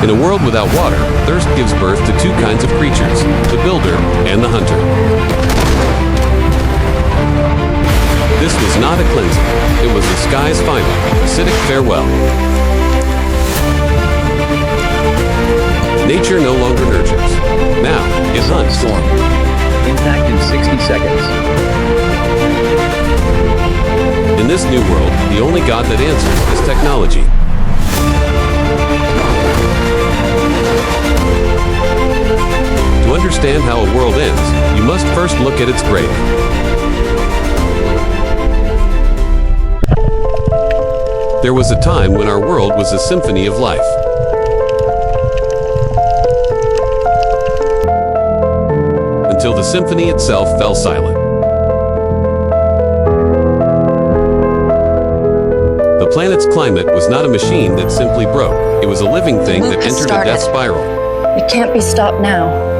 In a world without water, thirst gives birth to two kinds of creatures, the builder and the hunter. This was not a cleansing. It was the sky's final, acidic farewell. Nature no longer nurtures. Now, it hunts. Storm. Impact in 60 seconds. In this new world, the only god that answers is technology. To understand how a world ends, you must first look at its grave. There was a time when our world was a symphony of life. Until the symphony itself fell silent. The planet's climate was not a machine that simply broke. It was a living thing that entered a death spiral. It can't be stopped now.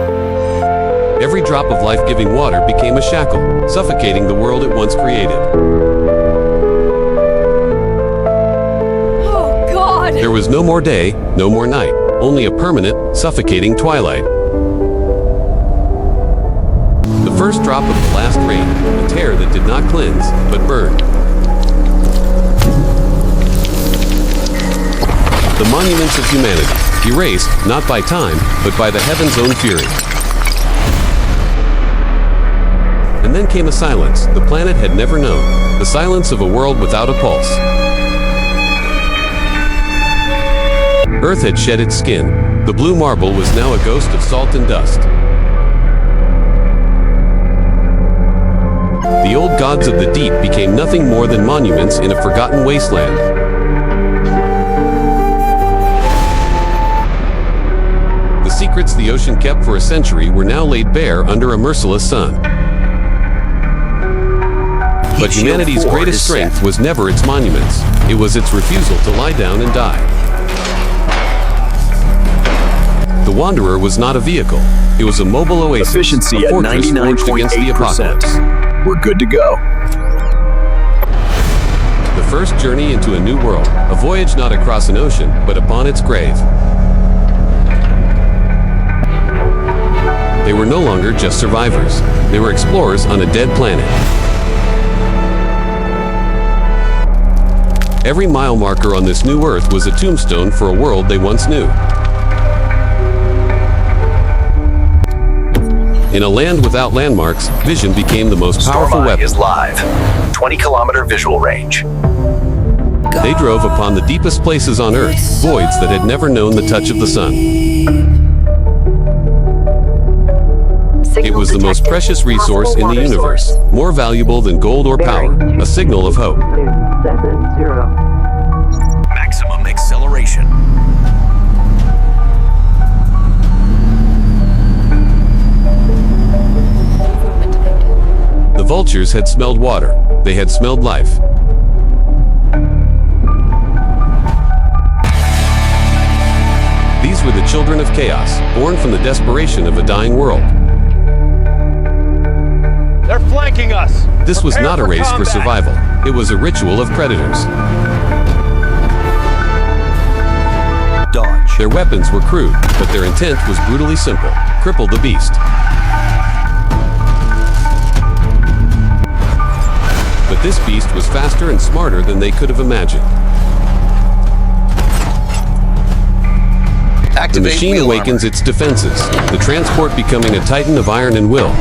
Every drop of life-giving water became a shackle, suffocating the world it once created. Oh, God! There was no more day, no more night, only a permanent, suffocating twilight. The first drop of the last rain, a tear that did not cleanse, but burned. The monuments of humanity, erased not by time, but by the heaven's own fury. And then came a silence the planet had never known, the silence of a world without a pulse. Earth had shed its skin. The blue marble was now a ghost of salt and dust. The old gods of the deep became nothing more than monuments in a forgotten wasteland. The secrets the ocean kept for a century were now laid bare under a merciless sun. But humanity's greatest strength was never its monuments. It was its refusal to lie down and die. The Wanderer was not a vehicle. It was a mobile oasis, Efficiency a at fortress forged against the 99.8%. apocalypse. We're good to go. The first journey into a new world, a voyage not across an ocean, but upon its grave. They were no longer just survivors. They were explorers on a dead planet. Every mile marker on this new Earth was a tombstone for a world they once knew. In a land without landmarks, vision became the most powerful weapon. Is live. 20-kilometer visual range. They drove upon the deepest places on Earth, voids that had never known the touch of the sun. It was the most precious resource in the universe, more valuable than gold or power, a signal of hope. Maximum acceleration. The vultures had smelled water. They had smelled life. These were the children of chaos, born from the desperation of a dying world. They're flanking us! This was Prepare not a race for combat. survival. It was a ritual of predators. Dodge. Their weapons were crude, but their intent was brutally simple. Cripple the beast. But this beast was faster and smarter than they could have imagined. The machine awakens its defenses, the transport becoming a titan of iron and will.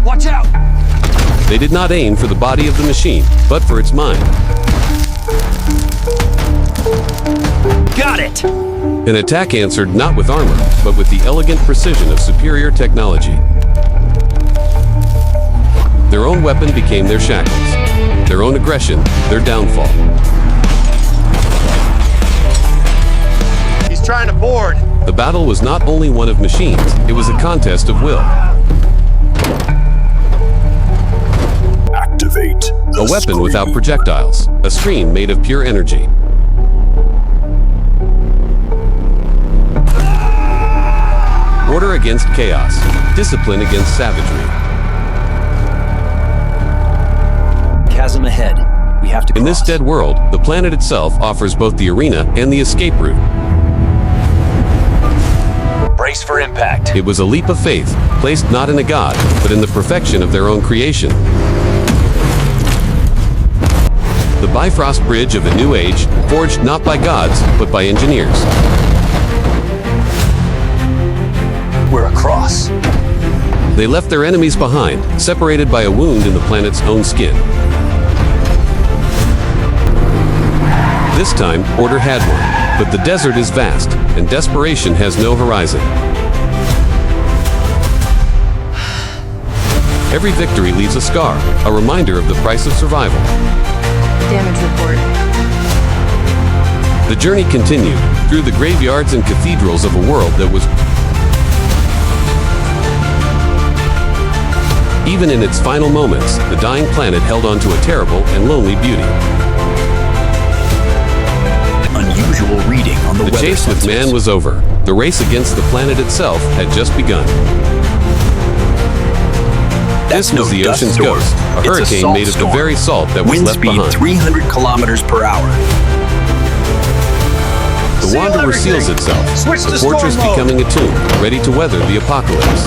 Watch out! They did not aim for the body of the machine, but for its mind. Got it! An attack answered not with armor, but with the elegant precision of superior technology. Their own weapon became their shackles. Their own aggression, their downfall. He's trying to board. The battle was not only one of machines, it was a contest of will. Activate. A weapon without projectiles, a screen made of pure energy. Order against chaos, discipline against savagery. Chasm ahead. we have to cross. In this dead world, the planet itself offers both the arena and the escape route. Brace for impact. It was a leap of faith, placed not in a god, but in the perfection of their own creation. The Bifrost Bridge of a new age, forged not by gods, but by engineers. We're across. They left their enemies behind, separated by a wound in the planet's own skin. This time, order had one, but the desert is vast, and desperation has no horizon. Every victory leaves a scar, a reminder of the price of survival. Damage report. The journey continued, through the graveyards and cathedrals of a world that was... Even in its final moments, the dying planet held on to a terrible and lonely beauty. Unusual reading on the The weather chase with sensors. man was over. The race against the planet itself had just begun. That's This was no the dust ocean's storm. ghost, a It's hurricane salt made of the storm. very salt that was Wind left speed behind. 300 kilometers per hour. The Wanderer seals itself, the fortress becoming a tomb, ready to weather the apocalypse.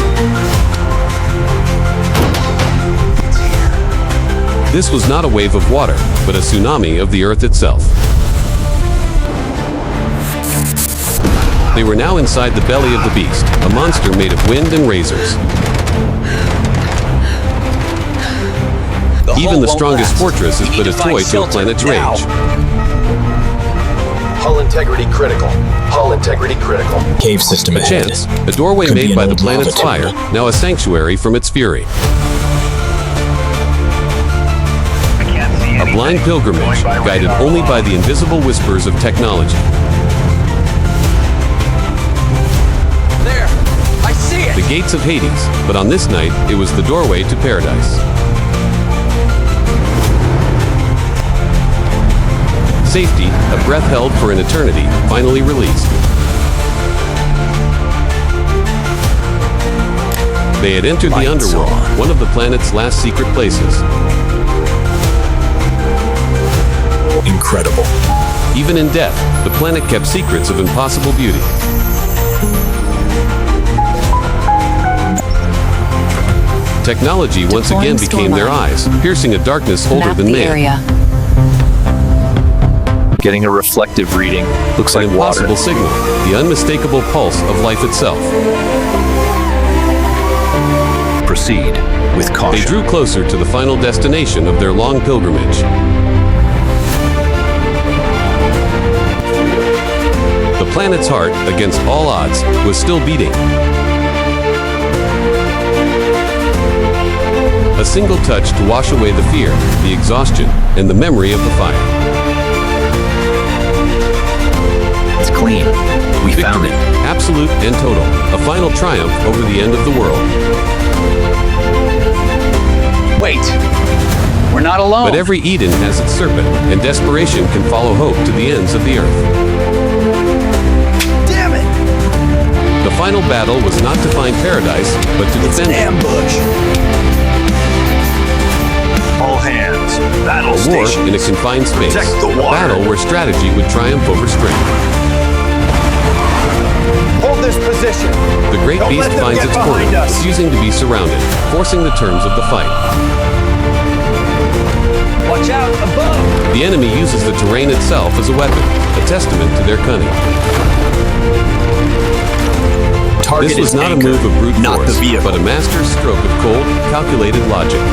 This was not a wave of water, but a tsunami of the earth itself. They were now inside the belly of the beast, a monster made of wind and razors. Even the strongest fortress is but a toy to a planet's rage. Hull integrity critical. Hull integrity critical. Cave system A ahead. chance, a doorway Could be made an by the old planet's lava fire, temple. now a sanctuary from its fury. A blind pilgrimage, guided only by the invisible whispers of technology. There! I see it! The gates of Hades, but on this night, it was the doorway to paradise. Safety, a breath held for an eternity, finally released. They had entered the Lights underworld, on. one of the planet's last secret places. Incredible. Even in death, the planet kept secrets of impossible beauty. Technology once again became their eyes, piercing a darkness older Map than the man. area. Getting a reflective reading. Looks An like water. impossible signal, the unmistakable pulse of life itself. Proceed with They caution. drew closer to the final destination of their long pilgrimage. The planet's heart, against all odds, was still beating. A single touch to wash away the fear, the exhaustion, and the memory of the fire. It's clean. We found Victory, it. absolute and total, a final triumph over the end of the world. Wait! We're not alone! But every Eden has its serpent, and desperation can follow hope to the ends of the earth. Damn it! The final battle was not to find paradise, but to defend it. Ambush! All hands. Battle A war station. in a confined space. Protect the A water. battle where strategy would triumph over strength. Hold this position! The great Don't beast let them finds get its corner, behind us. refusing to be surrounded, forcing the terms of the fight. Watch out! Above! The enemy uses the terrain itself as a weapon, a testament to their cunning. Target This was is not a anchor, move of brute not force, the vehicle. but a master's stroke of cold, calculated logic.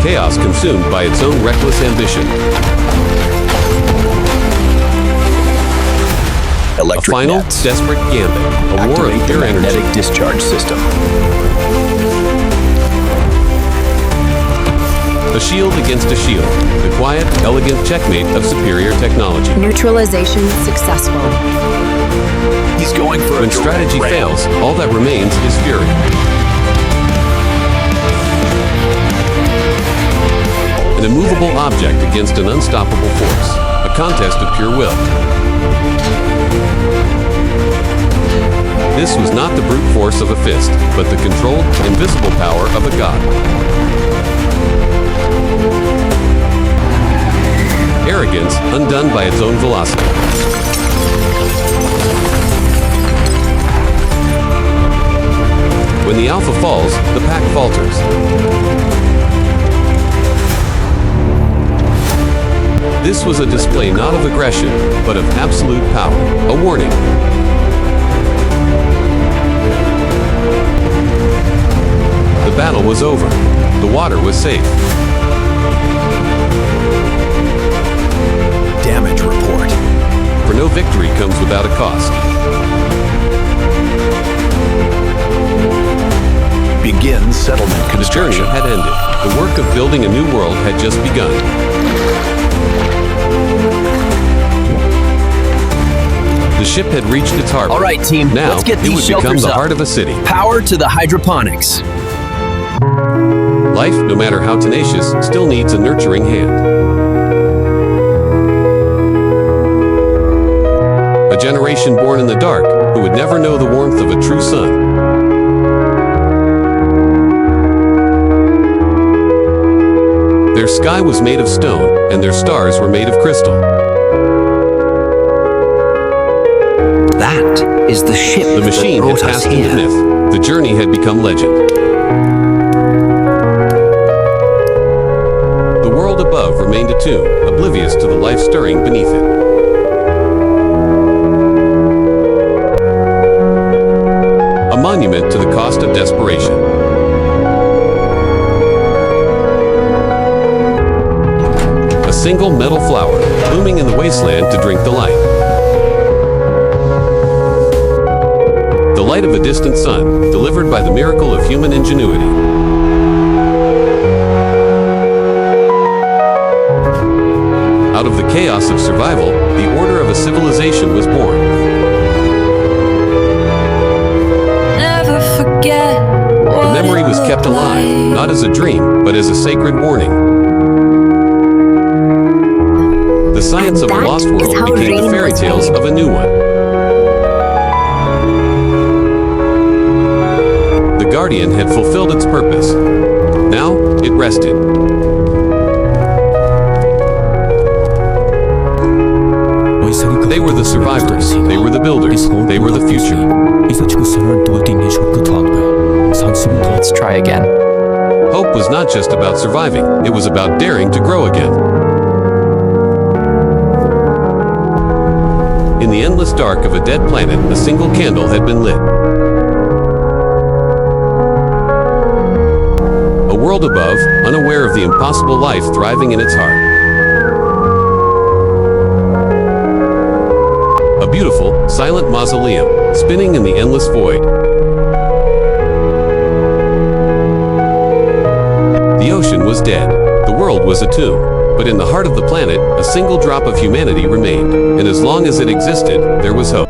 Chaos consumed by its own reckless ambition. A Electric final, nets. desperate gambit. A war of Activate the pure energy. magnetic discharge system. A shield against a shield. The quiet, elegant checkmate of superior technology. Neutralization successful. He's going for When a strategy direct ram. fails, all that remains is fury. An immovable object against an unstoppable force. A contest of pure will. This was not the brute force of a fist, but the controlled, invisible power of a god. Arrogance, undone by its own velocity. When the Alpha falls, the pack falters. This was a display not of aggression, but of absolute power. A warning. The battle was over. The water was safe. Damage report. For no victory comes without a cost. Begin settlement The journey construction. had ended. The work of building a new world had just begun. The ship had reached its harbor. All right, team, Now, let's get it these would become shelters the up. heart of a city. Power to the hydroponics. Life, no matter how tenacious, still needs a nurturing hand. A generation born in the dark, who would never know the warmth of a true sun. Their sky was made of stone, and their stars were made of crystal. That is the ship The machine that had brought us passed into here. myth. The journey had become legend. The world above remained a tomb, oblivious to the life stirring beneath it. A monument to the cost of desperation. A single metal flower, blooming in the wasteland to drink the light. The light of a distant sun, delivered by the miracle of human ingenuity. Out of the chaos of survival, the order of a civilization was born. Never forget The memory was kept alive, not as a dream, but as a sacred warning. The science of a that lost is world how became the dream fairy was tales made. of a new one. The Guardian had fulfilled its purpose. Now, it rested. They were the survivors. They were the builders. They were the future. Let's try again. Hope was not just about surviving. It was about daring to grow again. In the endless dark of a dead planet, a single candle had been lit. A world above, unaware of the impossible life thriving in its heart. A beautiful, silent mausoleum, spinning in the endless void. The ocean was dead. The world was a tomb. But in the heart of the planet, a single drop of humanity remained. And as long as it existed, there was hope.